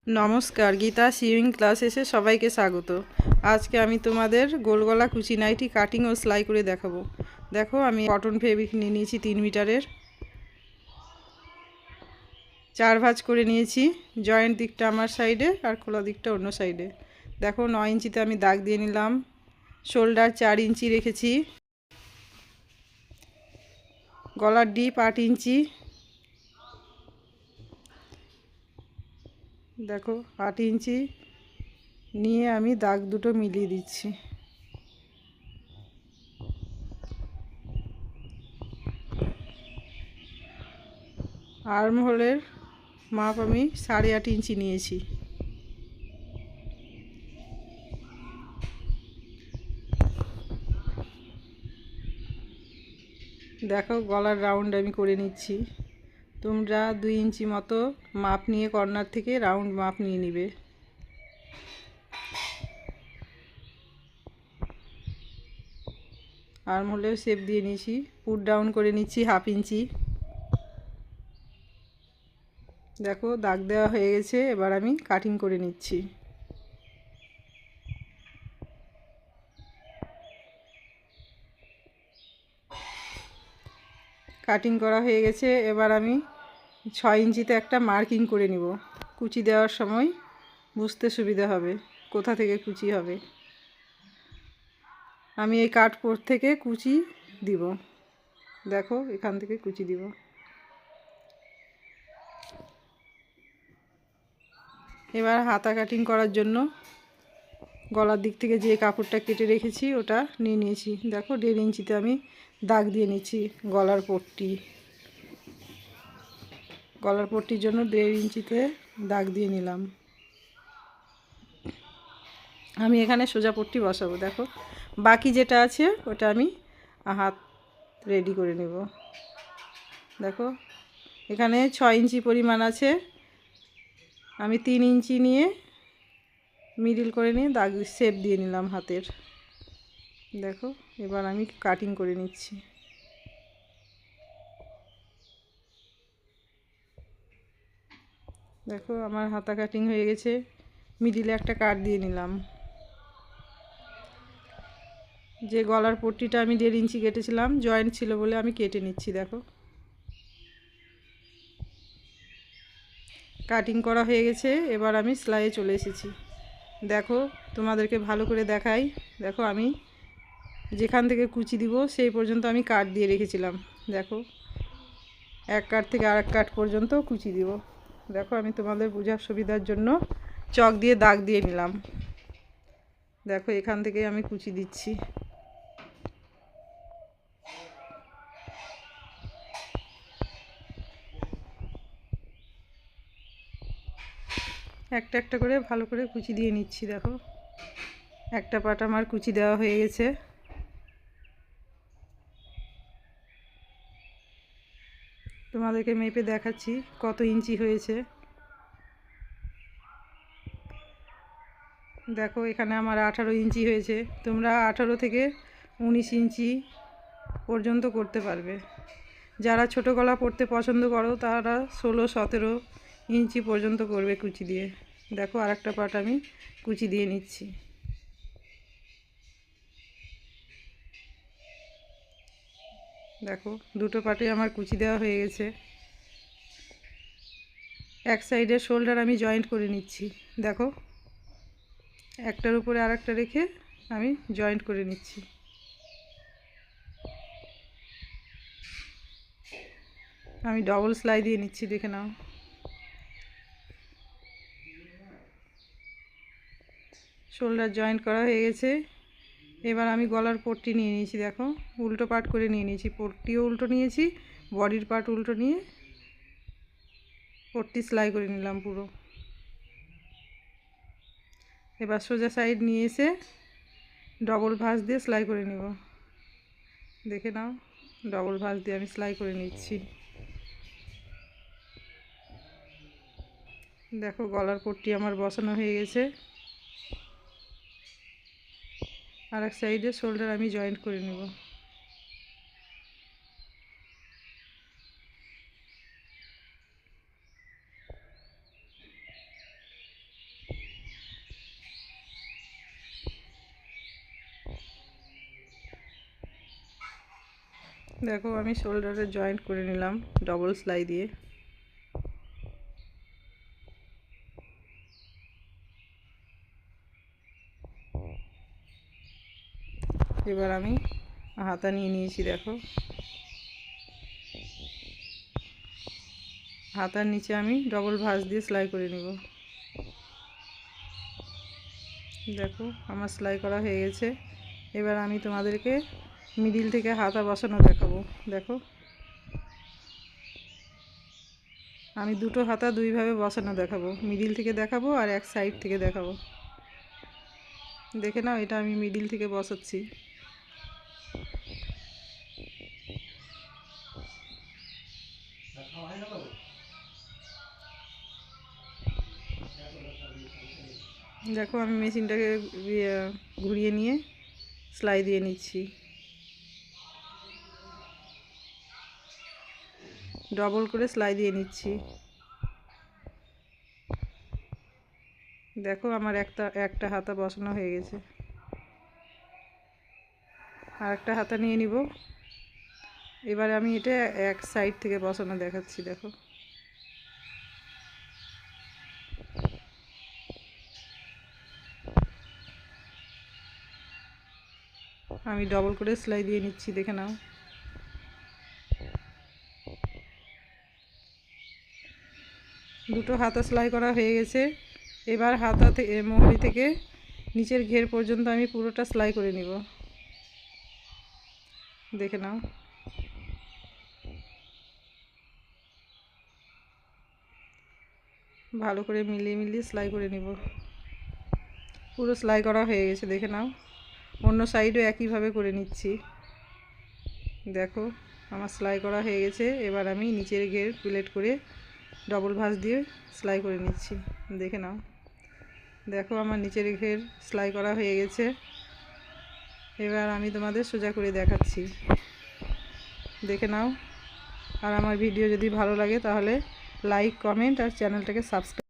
নমস্কার, গীতা সিউইং ক্লাসেসে সবাইকে স্বাগত। আজকে আমি তোমাদের গোল গলা কুচি নাইটি কাটিং ও সেলাই করে দেখাবো। দেখো, আমি কটন ফেব্রিক নিয়ে নিয়েছি 3 মিটারের, 4 ভাঁজ করে নিয়েছি। জয়েন্ট দিকটা আমার সাইডে আর খোলা দিকটা অন্য সাইডে। দেখো, 9 ইঞ্চিতে আমি দাগ দিয়ে নিলাম। শোল্ডার 4 ইঞ্চি রেখেছি। গলার ডিপ 8 ইঞ্চি। দেখো, 8 ইঞ্চি নিয়ে আমি দাগ দুটো মিলিয়ে দিচ্ছি। আর্ম হোলের মাপ আমি 8.5 ইঞ্চি নিয়েছি। দেখো, গলার রাউন্ড আমি করে নিচ্ছি। তোমরা 2 ইঞ্চি মতো মাপ নিয়ে কর্নার থেকে রাউন্ড মাপ নিয়ে নিবে। আর্ম হোলেও শেপ দিয়ে নিয়েছি। পুট ডাউন করে নিচ্ছি 1/2 ইঞ্চি। দেখো, দাগ দেওয়া হয়ে গেছে। এবার আমি কাটিং করে নিচ্ছি। কাটিং করা হয়ে গেছে। এবার আমি 6 ইঞ্চিতে একটা মার্কিং করে নিব। কুচি দেওয়ার সময় বুঝতে সুবিধা হবে কোথা থেকে কুচি হবে। আমি এই কাটপোর্ট থেকে কুচি দিব। দেখো, এখান থেকে কুচি দিব। এবার হাতা কাটিং করার জন্য গলার দিক থেকে যে কাপড়টা কেটে রেখেছি ওটা নিয়ে নিয়েছি। দেখো, 1.5 ইঞ্চিতে আমি দাগ দিয়ে নিচ্ছি। গলার পট্টির জন্য 1.5 ইঞ্চিতে দাগ দিয়ে নিলাম। আমি এখানে সোজা পট্টি বসাবো। দেখো, বাকি যেটা আছে ওটা আমি হাত রেডি করে নেব। দেখো, এখানে 6 ইঞ্চি পরিমাণ আছে। আমি 3 ইঞ্চি নিয়ে মিডিল করে নিয়ে দাগ শেপ দিয়ে নিলাম হাতের। দেখো, এবার আমি কাটিং করে নিচ্ছি। দেখো, আমার হাতা কাটিং হয়ে গেছে। মিডিলে একটা কাট দিয়ে নিলাম। যে গলার পট্টিটা আমি 1.5 ইঞ্চি কেটেছিলাম, জয়েন্ট ছিল বলে আমি কেটে নিচ্ছি। দেখো, কাটিং করা হয়ে গেছে। এবার আমি সেলাইয়ে চলে এসেছি। দেখো, তোমাদেরকে ভালো করে দেখাই। দেখো, আমি যেখান থেকে কুচি দিব সেই পর্যন্ত আমি কাট দিয়ে রেখেছিলাম। দেখো, এক কাট থেকে আরেক কাট পর্যন্ত কুচি দিব। দেখো, আমি তোমাদের বোঝার সুবিধার জন্য চক দিয়ে দাগ দিয়ে নিলাম। দেখো, এখান থেকে আমি কুচি দিচ্ছি। একটা একটা করে ভালো করে কুচি দিয়ে নিচ্ছি। দেখো, একটা পাট আমার কুচি দেওয়া হয়ে গেছে। তোমাদেরকে মেপে দেখাচ্ছি কত ইঞ্চি হয়েছে। দেখো, এখানে আমার 18 ইঞ্চি হয়েছে। তোমরা 18 থেকে 19 ইঞ্চি পর্যন্ত করতে পারবে। যারা ছোট গলা পরতে পছন্দ করো তারা 16-17 ইঞ্চি পর্যন্ত করবে কুচি দিয়ে। দেখো, আরেকটা পাট আমি কুচি দিয়ে নিচ্ছি। দেখো, দুটো পাটে আমার কুচি দেওয়া হয়ে গেছে। এক সাইডের শোল্ডার আমি জয়েন্ট করে নিচ্ছি। দেখো, একটার উপরে আরেকটা রেখে আমি জয়েন্ট করে নিচ্ছি। আমি ডবল সেলাই দিয়ে নিচ্ছি, দেখে নাও। শোল্ডার জয়েন্ট করা হয়ে গেছে। এবার আমি গলার পট্টি নিয়ে নিয়েছি। দেখো, উল্টো পাট করে নিয়ে নিয়েছি। পট্টিও উল্টো নিয়েছি, বডির পার্ট উল্টো নিয়ে পট্টি সেলাই করে নিলাম পুরো। এবার সোজা সাইড নিয়ে এসে ডবল ভাঁজ দিয়ে সেলাই করে নেব। দেখে নাও, ডবল ভাঁজ দিয়ে আমি সেলাই করে নিচ্ছি। দেখো, গলার পট্টি আমার বসানো হয়ে গেছে। আর এক সাইডে শোল্ডার আমি জয়েন্ট করে নেব। দেখো আমি শোল্ডারে জয়েন্ট করে নিলাম ডবল সেলাই দিয়ে। এবার আমি হাতা নিয়ে নিয়েছি, দেখো হাতার নিচে আমি ডবল ভাঁজ দিয়ে সেলাই করে নিব। দেখো আমার সেলাই করা হয়ে গেছে। এবার আমি তোমাদেরকে মিডিল থেকে হাতা বসানো দেখাবো। দেখো আমি দুটো হাতা দুইভাবে বসানো দেখাবো, মিডিল থেকে দেখাবো আর এক সাইড থেকে দেখাবো। দেখে নাও, এটা আমি মিডিল থেকে বসাচ্ছি। দেখো আমি মেশিনটাকে ঘুরিয়ে নিয়ে সেলাই দিয়ে নিচ্ছি। ডবল করে সেলাই দিয়ে নিচ্ছি। দেখো আমার একটা হাতা বসানো হয়ে গেছে। আর একটা হাতা নিয়ে নিব। এবার আমি এটা এক সাইড থেকে বসানো দেখাচ্ছি। দেখো আমি ডবল করে সেলাই দিয়ে নিচ্ছি, দেখে নাও। দুটো হাতা সেলাই করা হয়ে গেছে। এবার হাতা থেকে মোহরি থেকে নিচের ঘের পর্যন্ত আমি পুরোটা সেলাই করে নিব, দেখে নাও। ভালো করে মিলিয়ে মিলিয়ে সেলাই করে নিব। পুরো সেলাই করা হয়ে গেছে, দেখে নাও। অন্য সাইডও একইভাবে করে নিচ্ছি। দেখো আমার সেলাই করা হয়ে গেছে। এবার আমি নিচের ঘের প্লেট করে ডবল ভাঁজ দিয়ে সেলাই করে নিচ্ছি, দেখে নাও। দেখো আমার নিচের ঘের সেলাই করা হয়ে গেছে। এবার আমি তোমাদের সোজা করে দেখাচ্ছি, দেখে নাও। আর আমার ভিডিও যদি ভালো লাগে তাহলে লাইক, কমেন্ট আর চ্যানেলটাকে সাবস্ক্রাইব